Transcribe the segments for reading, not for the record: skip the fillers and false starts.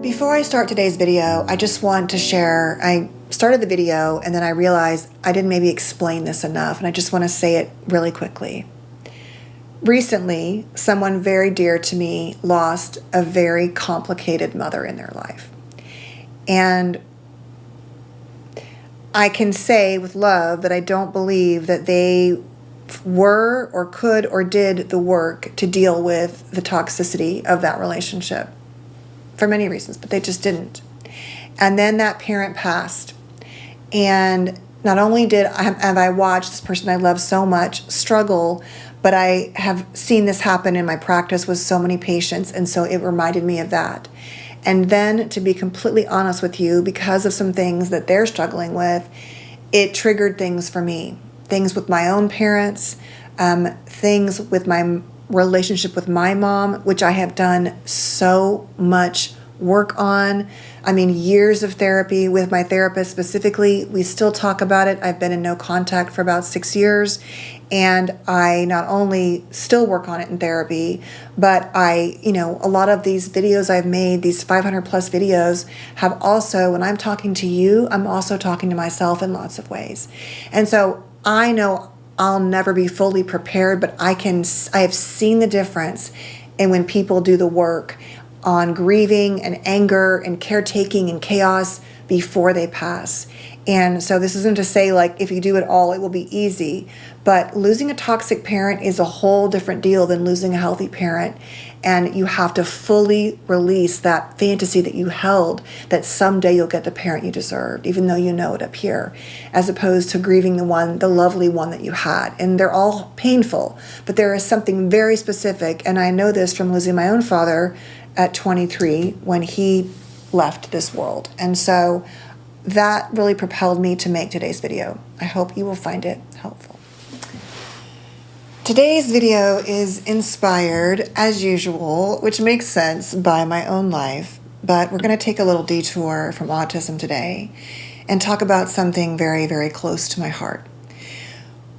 Before I start today's video, I just want to share, I started the video and then I realized I didn't maybe explain this enough, and I just want to say it really quickly. Recently, someone very dear to me lost a very complicated mother in their life. And I can say with love that I don't believe that they were or could or did the work to deal with the toxicity of that relationship. For many reasons, but they just didn't. And then that parent passed. And not only have I watched this person I love so much struggle, but I have seen this happen in my practice with so many patients, and so it reminded me of that. And then, to be completely honest with you, because of some things that they're struggling with, it triggered things for me. Things with my own parents, things with my relationship with my mom, which I have done so much work on. I mean, years of therapy with my therapist specifically. We still talk about it. I've been in no contact for about 6 years. And I not only still work on it in therapy, but a lot of these videos I've made, these 500 plus videos, have also, when I'm talking to you, I'm also talking to myself in lots of ways. And so I know I'll never be fully prepared, but I have seen the difference in when people do the work on grieving and anger and caretaking and chaos before they pass. And so this isn't to say like if you do it all, it will be easy, but losing a toxic parent is a whole different deal than losing a healthy parent. And you have to fully release that fantasy that you held that someday you'll get the parent you deserved, even though you know it up here, as opposed to grieving the lovely one that you had. And they're all painful, but there is something very specific. And I know this from losing my own father at 23 when he left this world. And so that really propelled me to make today's video. I hope you will find it helpful. Today's video is inspired, as usual, which makes sense, by my own life, but we're going to take a little detour from autism today and talk about something very, very close to my heart,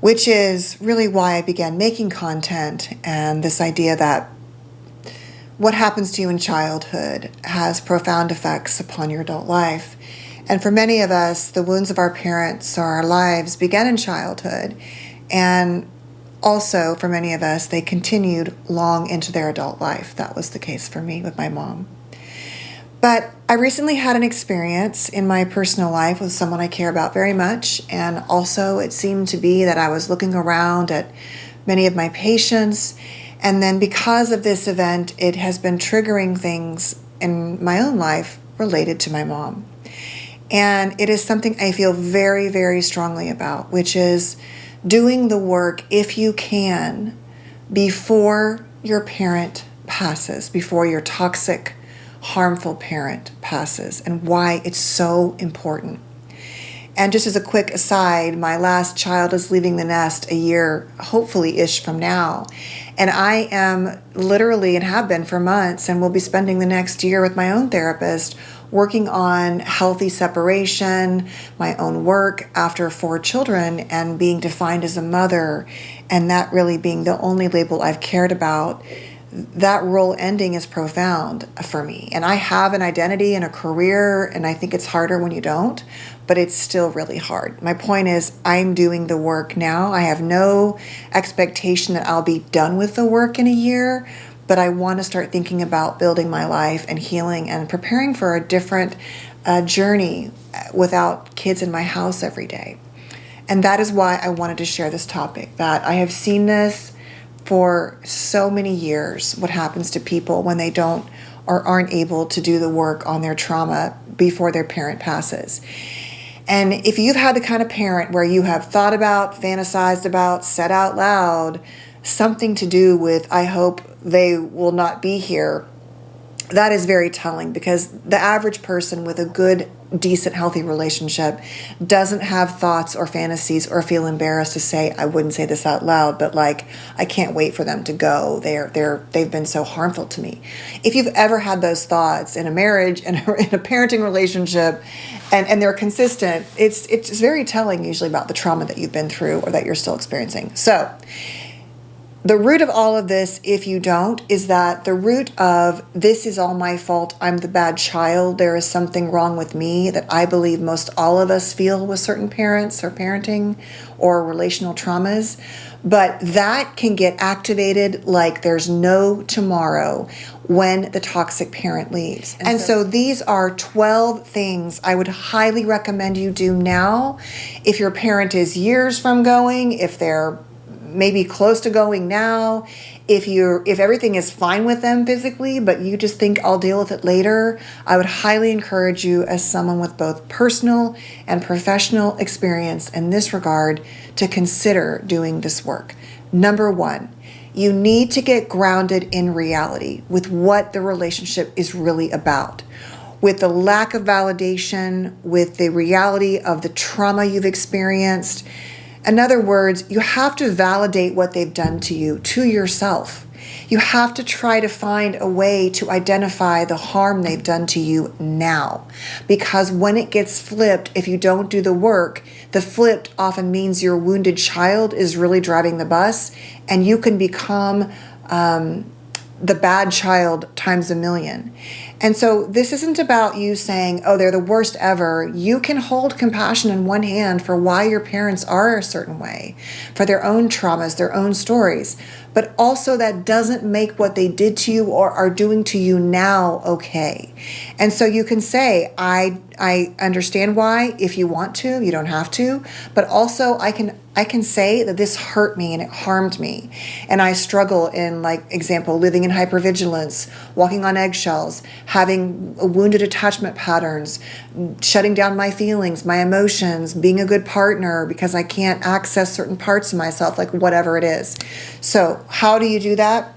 which is really why I began making content, and this idea that what happens to you in childhood has profound effects upon your adult life. And for many of us, the wounds of our parents or our lives began in childhood, and also, for many of us, they continued long into their adult life. That was the case for me with my mom. But I recently had an experience in my personal life with someone I care about very much, and also it seemed to be that I was looking around at many of my patients, and then because of this event, it has been triggering things in my own life related to my mom. And it is something I feel very, very strongly about, which is doing the work, if you can, before your parent passes, before your toxic, harmful parent passes, and why it's so important. And just as a quick aside, my last child is leaving the nest a year, hopefully-ish from now. And I am literally, and have been for months, and will be spending the next year with my own therapist working on healthy separation, my own work after 4 children, and being defined as a mother, and that really being the only label I've cared about. That role ending is profound for me. And I have an identity and a career, and I think it's harder when you don't, but it's still really hard. My point is, I'm doing the work now. I have no expectation that I'll be done with the work in a year, but I want to start thinking about building my life and healing and preparing for a different journey without kids in my house every day. And that is why I wanted to share this topic, that I have seen this for so many years, what happens to people when they don't or aren't able to do the work on their trauma before their parent passes. And if you've had the kind of parent where you have thought about, fantasized about, said out loud, something to do with, I hope they will not be here, that is very telling, because the average person with a good, decent, healthy relationship doesn't have thoughts or fantasies or feel embarrassed to say, I wouldn't say this out loud, but like, I can't wait for them to go. They've been so harmful to me. If you've ever had those thoughts in a marriage and in a parenting relationship, and they're consistent, it's very telling usually about the trauma that you've been through or that you're still experiencing. So The root of all of this, if you don't, is that the root of this is all my fault, I'm the bad child, there is something wrong with me, that I believe most all of us feel with certain parents or parenting or relational traumas. But that can get activated like there's no tomorrow when the toxic parent leaves. And so these are 12 things I would highly recommend you do now. If your parent is years from going, if they're maybe close to going now, if everything is fine with them physically, but you just think I'll deal with it later, I would highly encourage you, as someone with both personal and professional experience in this regard, to consider doing this work. Number one, you need to get grounded in reality with what the relationship is really about, with the lack of validation, with the reality of the trauma you've experienced. In other words, you have to validate what they've done to you, to yourself. You have to try to find a way to identify the harm they've done to you now. Because when it gets flipped, if you don't do the work, the flipped often means your wounded child is really driving the bus, and you can become the bad child times a million. And so this isn't about you saying, oh, they're the worst ever. You can hold compassion in one hand for why your parents are a certain way, for their own traumas, their own stories. But also that doesn't make what they did to you or are doing to you now okay. And so you can say, I understand why if you want to, you don't have to, but also I can say that this hurt me and it harmed me. And I struggle in, like, example, living in hypervigilance, walking on eggshells, having wounded attachment patterns, shutting down my feelings, my emotions, being a good partner because I can't access certain parts of myself, like whatever it is. So how do you do that?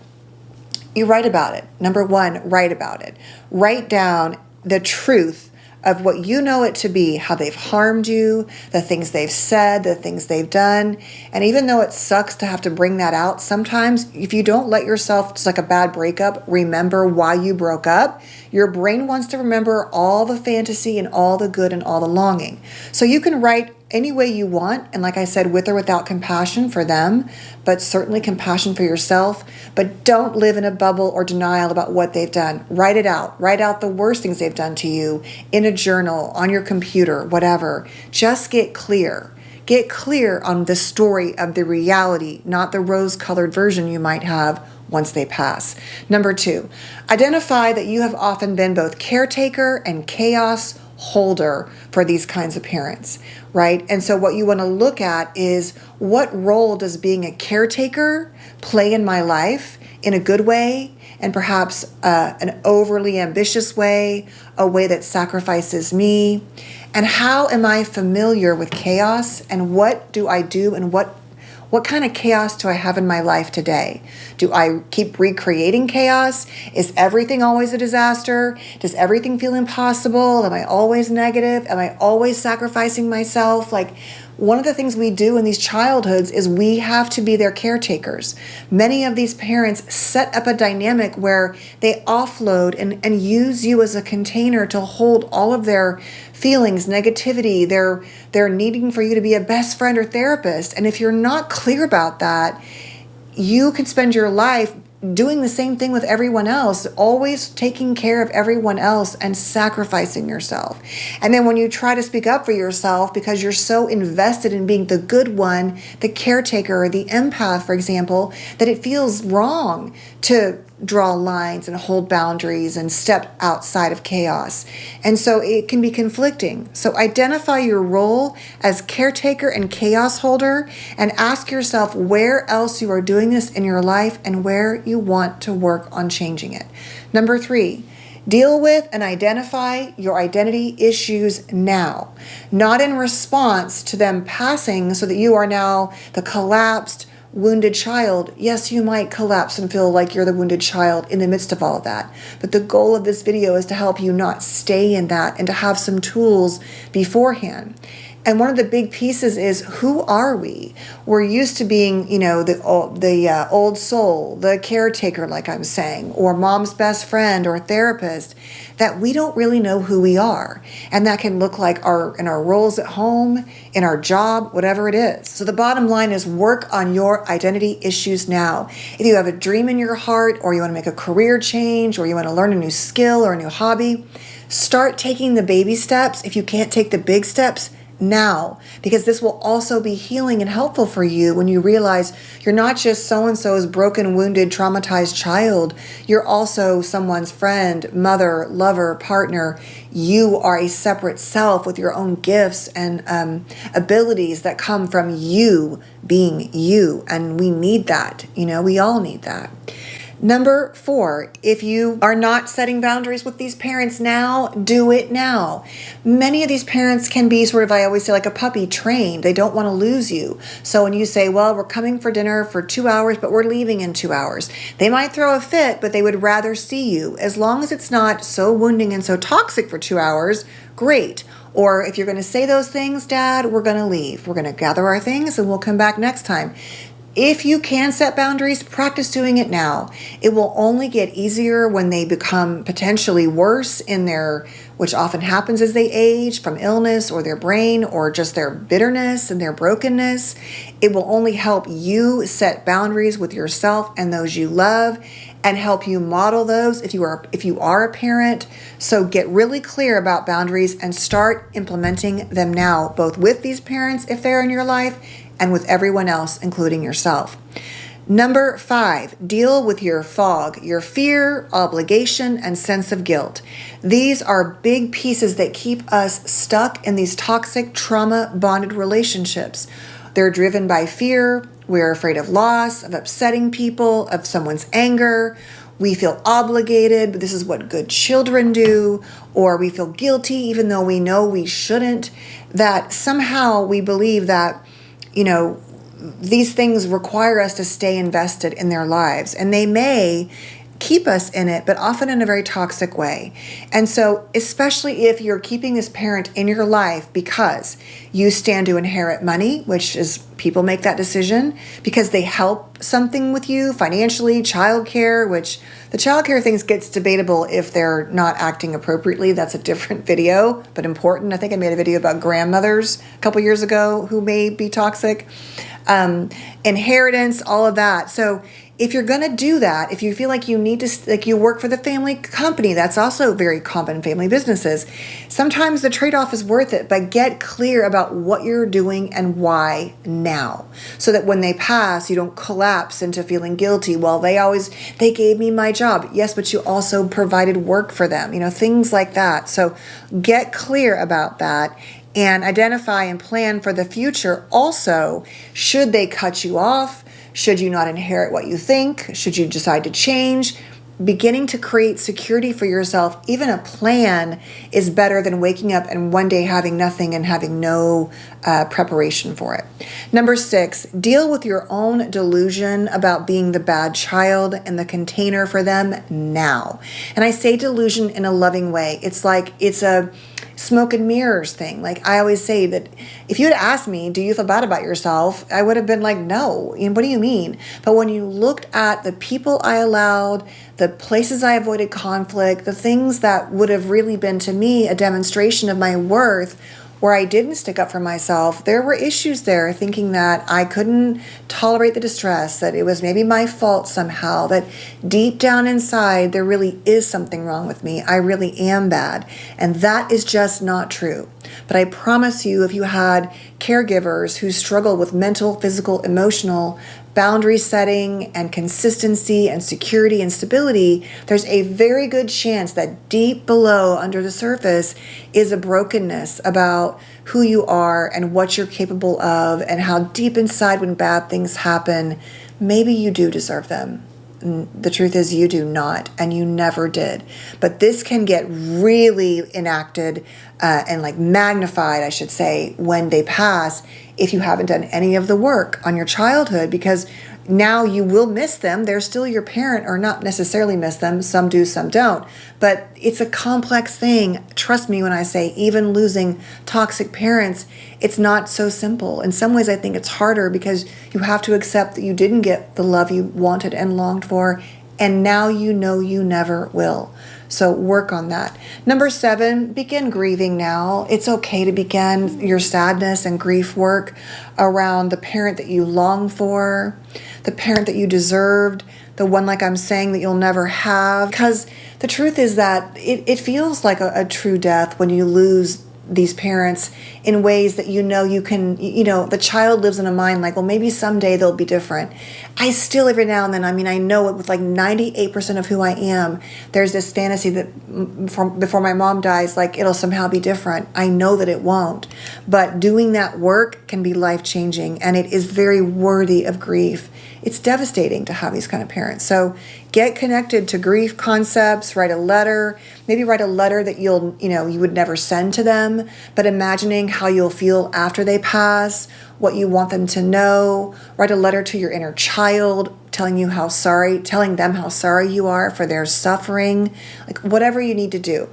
You write about it. Number one, write about it. Write down the truth of what you know it to be, how they've harmed you, the things they've said, the things they've done. And even though it sucks to have to bring that out, sometimes if you don't let yourself, it's like a bad breakup, remember why you broke up, your brain wants to remember all the fantasy and all the good and all the longing. So you can write any way you want, and like I said, with or without compassion for them, but certainly compassion for yourself. But don't live in a bubble or denial about what they've done. Write it out. Write out the worst things they've done to you in a journal, on your computer, whatever. Just get clear. Get clear on the story of the reality, not the rose-colored version you might have once they pass. Number two, identify that you have often been both caretaker and chaos holder for these kinds of parents, right? And so what you want to look at is, what role does being a caretaker play in my life in a good way, and perhaps an overly ambitious way, a way that sacrifices me? And how am I familiar with chaos, and what do I do, and what kind of chaos do I have in my life today? Do I keep recreating chaos? Is everything always a disaster? Does everything feel impossible? Am I always negative? Am I always sacrificing myself? Like, one of the things we do in these childhoods is we have to be their caretakers. Many of these parents set up a dynamic where they offload and use you as a container to hold all of their feelings, negativity, they're needing for you to be a best friend or therapist. And if you're not clear about that, you can spend your life doing the same thing with everyone else, always taking care of everyone else and sacrificing yourself. And then when you try to speak up for yourself because you're so invested in being the good one, the caretaker, or the empath, for example, that it feels wrong to draw lines and hold boundaries and step outside of chaos. And so it can be conflicting. So identify your role as caretaker and chaos holder, and ask yourself where else you are doing this in your life and where you want to work on changing it. Number three, deal with and identify your identity issues now, not in response to them passing so that you are now the collapsed, wounded child. Yes, you might collapse and feel like you're the wounded child in the midst of all of that. But the goal of this video is to help you not stay in that and to have some tools beforehand. And one of the big pieces is, who are we? We're used to being, the old soul, the caretaker, like I'm saying, or mom's best friend or therapist, that we don't really know who we are. And that can look like in our roles at home, in our job, whatever it is. So the bottom line is, work on your identity issues now. If you have a dream in your heart, or you want to make a career change, or you want to learn a new skill or a new hobby, start taking the baby steps. If you can't take the big steps, now, because this will also be healing and helpful for you when you realize you're not just so-and-so's broken, wounded, traumatized child. You're also someone's friend, mother, lover, partner. You are a separate self with your own gifts and abilities that come from you being you. And we need that. We all need that. Number 4, if you are not setting boundaries with these parents now, do it now. Many of these parents can be sort of, I always say, like a puppy trained. They don't want to lose you. So when you say, well, we're coming for dinner for 2 hours, but we're leaving in 2 hours, they might throw a fit, but they would rather see you. As long as it's not so wounding and so toxic for 2 hours, great. Or if you're going to say those things, Dad, we're going to leave. We're going to gather our things and we'll come back next time. If you can set boundaries, practice doing it now. It will only get easier when they become potentially worse which often happens as they age, from illness or their brain or just their bitterness and their brokenness. It will only help you set boundaries with yourself and those you love, and help you model those if you are a parent. So get really clear about boundaries and start implementing them now, both with these parents if they're in your life and with everyone else, including yourself. Number 5, deal with your fog, your fear, obligation, and sense of guilt. These are big pieces that keep us stuck in these toxic, trauma-bonded relationships. They're driven by fear. We're afraid of loss, of upsetting people, of someone's anger. We feel obligated, but this is what good children do. Or we feel guilty even though we know we shouldn't. That somehow we believe that these things require us to stay invested in their lives, and they may keep us in it, but often in a very toxic way. And so, especially if you're keeping this parent in your life because you stand to inherit money, which is, people make that decision because they help something with you financially, childcare, which the childcare things gets debatable if they're not acting appropriately. That's a different video, but important. I think I made a video about grandmothers a couple years ago who may be toxic. Inheritance, all of that. So if you're going to do that, if you feel like you need to, like you work for the family company, that's also very common in family businesses. Sometimes the trade-off is worth it, but get clear about what you're doing and why now, so that when they pass, you don't collapse into feeling guilty. Well, they gave me my job. Yes, but you also provided work for them, things like that. So get clear about that. And identify and plan for the future. Also, should they cut you off? Should you not inherit what you think? Should you decide to change? Beginning to create security for yourself, even a plan, is better than waking up and one day having nothing and having no preparation for it. Number 6, deal with your own delusion about being the bad child and the container for them now. And I say delusion in a loving way. It's like it's a smoke and mirrors thing. Like I always say that if you had asked me, do you feel bad about yourself? I would have been like, no. What do you mean? But when you looked at the people I allowed, the places I avoided conflict, the things that would have really been to me a demonstration of my worth, where I didn't stick up for myself, there were issues there, thinking that I couldn't tolerate the distress, that it was maybe my fault somehow, that deep down inside there really is something wrong with me. I really am bad. And that is just not true. But I promise you, if you had caregivers who struggle with mental, physical, emotional boundary setting and consistency and security and stability, there's a very good chance that deep below under the surface is a brokenness about who you are and what you're capable of, and how deep inside when bad things happen, maybe you do deserve them. The truth is you do not, and you never did. But this can get really enacted and magnified, I should say, when they pass, if you haven't done any of the work on your childhood, because Now you will miss them. They're still your parent, or not necessarily miss them. Some do, some don't. But it's a complex thing. Trust me when I say even losing toxic parents, it's not so simple. In some ways, I think it's harder because you have to accept that you didn't get the love you wanted and longed for, and now you know you never will. So work on that. Number 7, begin grieving now. It's okay to begin your sadness and grief work around the parent that you long for, the parent that you deserved, the one, like I'm saying, that you'll never have. Because the truth is that it feels like a true death when you lose these parents in ways that you can, the child lives in a mind like, well, maybe someday they'll be different. I still, every now and then, I know it with like 98% of who I am, there's this fantasy that before my mom dies, like it'll somehow be different. I know that it won't. But doing that work can be life-changing, and it is very worthy of grief. It's devastating to have these kind of parents. So get connected to grief concepts, write a letter, maybe write a letter that you would never send to them, but imagining how you'll feel after they pass, what you want them to know. Write a letter to your inner child, telling them how sorry you are for their suffering, like whatever you need to do.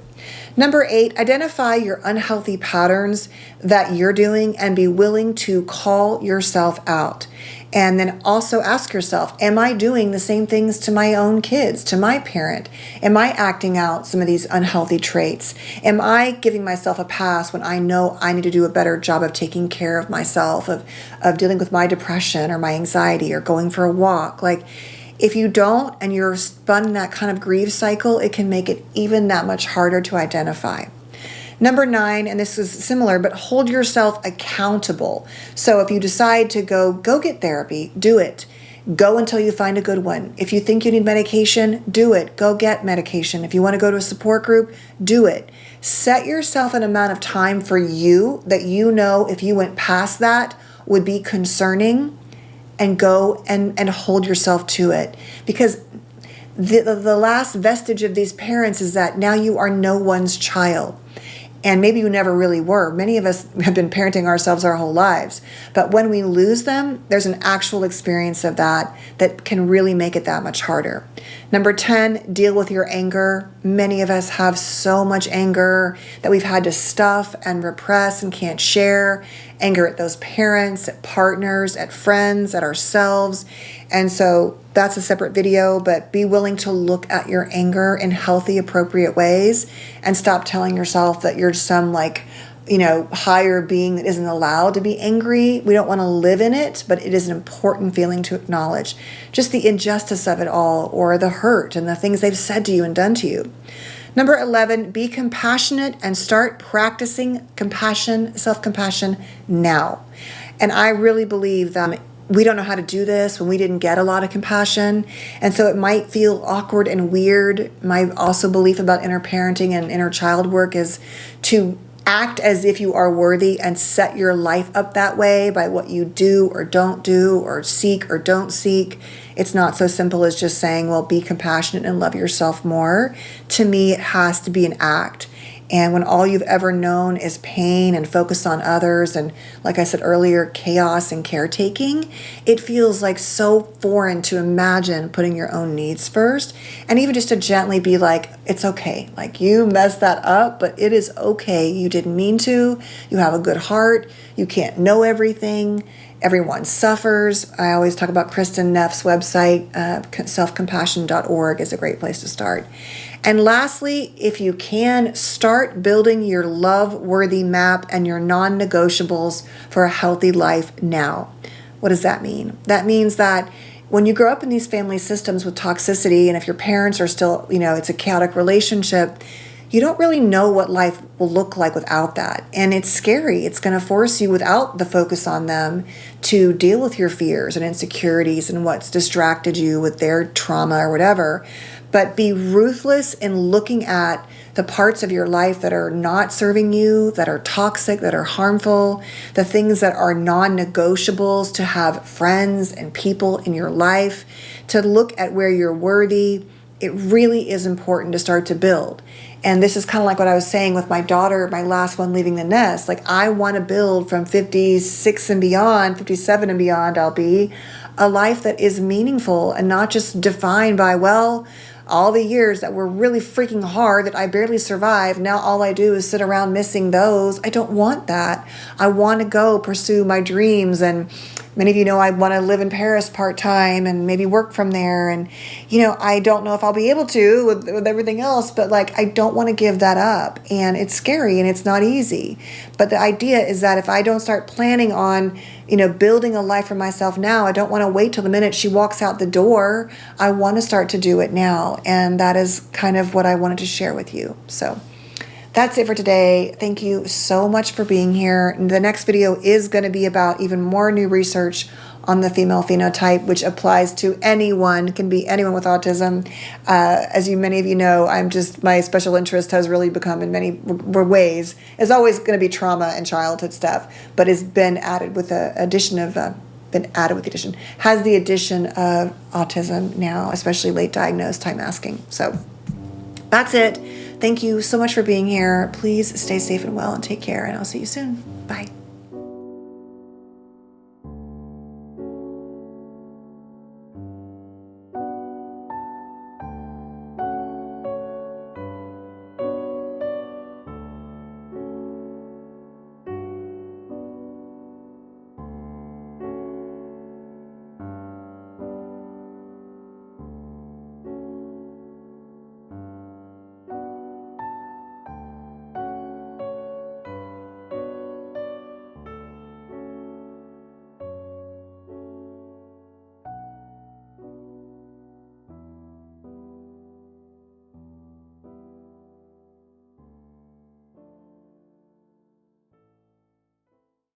Number 8, identify your unhealthy patterns that you're doing and be willing to call yourself out. And then also ask yourself, am I doing the same things to my own kids, to my parent? Am I acting out some of these unhealthy traits? Am I giving myself a pass when I know I need to do a better job of taking care of myself, of dealing with my depression or my anxiety or going for a walk? Like, if you don't and you're spun in that kind of grief cycle, it can make it even that much harder to identify. Number 9, and this is similar, but hold yourself accountable. So if you decide to go get therapy, do it. Go until you find a good one. If you think you need medication, do it. Go get medication. If you want to go to a support group, do it. Set yourself an amount of time for you that if you went past that would be concerning, and go and hold yourself to it. Because the last vestige of these parents is that now you are no one's child. And maybe you never really were. Many of us have been parenting ourselves our whole lives. But when we lose them, there's an actual experience of that can really make it that much harder. Number 10, deal with your anger. Many of us have so much anger that we've had to stuff and repress and can't share. Anger at those parents, at partners, at friends, at ourselves. And so that's a separate video, but be willing to look at your anger in healthy, appropriate ways and stop telling yourself that you're some higher being that isn't allowed to be angry. We don't want to live in it, but it is an important feeling to acknowledge. Just the injustice of it all, or the hurt and the things they've said to you and done to you. Number 11, be compassionate and start practicing self-compassion now. And I really believe that we don't know how to do this when we didn't get a lot of compassion. And so it might feel awkward and weird. My also belief about inner parenting and inner child work is to act as if you are worthy and set your life up that way by what you do or don't do or seek or don't seek. It's not so simple as just saying, well, be compassionate and love yourself more. To me, it has to be an act. And when all you've ever known is pain and focus on others and, like I said earlier, chaos and caretaking, it feels like so foreign to imagine putting your own needs first. And even just to gently be like, it's okay. Like, you messed that up, but it is okay. You didn't mean to. You have a good heart. You can't know everything. Everyone suffers. I always talk about Kristen Neff's website, selfcompassion.org is a great place to start. And lastly, if you can, start building your love-worthy map and your non-negotiables for a healthy life now. What does that mean? That means that when you grow up in these family systems with toxicity, and if your parents are still, it's a chaotic relationship, you don't really know what life will look like without that. And it's scary. It's going to force you, without the focus on them, to deal with your fears and insecurities and what's distracted you with their trauma or whatever. But be ruthless in looking at the parts of your life that are not serving you, that are toxic, that are harmful, the things that are non-negotiables, to have friends and people in your life, to look at where you're worthy. It really is important to start to build. And this is kind of like what I was saying with my daughter, my last one leaving the nest. Like, I want to build from 56 and beyond, 57 and beyond, I'll be a life that is meaningful and not just defined by, well, all the years that were really freaking hard that I barely survived. Now all I do is sit around missing those. I don't want that. I want to go pursue my dreams. And many of you know I want to live in Paris part-time and maybe work from there. And, I don't know if I'll be able to with everything else, but like, I don't want to give that up. And it's scary and it's not easy. But the idea is that if I don't start planning on, building a life for myself now, I don't want to wait till the minute she walks out the door. I want to start to do it now. And that is kind of what I wanted to share with you. So that's it for today. Thank you so much for being here. The next video is going to be about even more new research on the female phenotype, which applies to anyone, can be anyone with autism. As many of you know, my special interest has really become in many ways. It's always going to be trauma and childhood stuff, but has been added with the addition of has the addition of autism now, especially late diagnosed, time asking. So that's it. Thank you so much for being here. Please stay safe and well and take care, and I'll see you soon. Bye.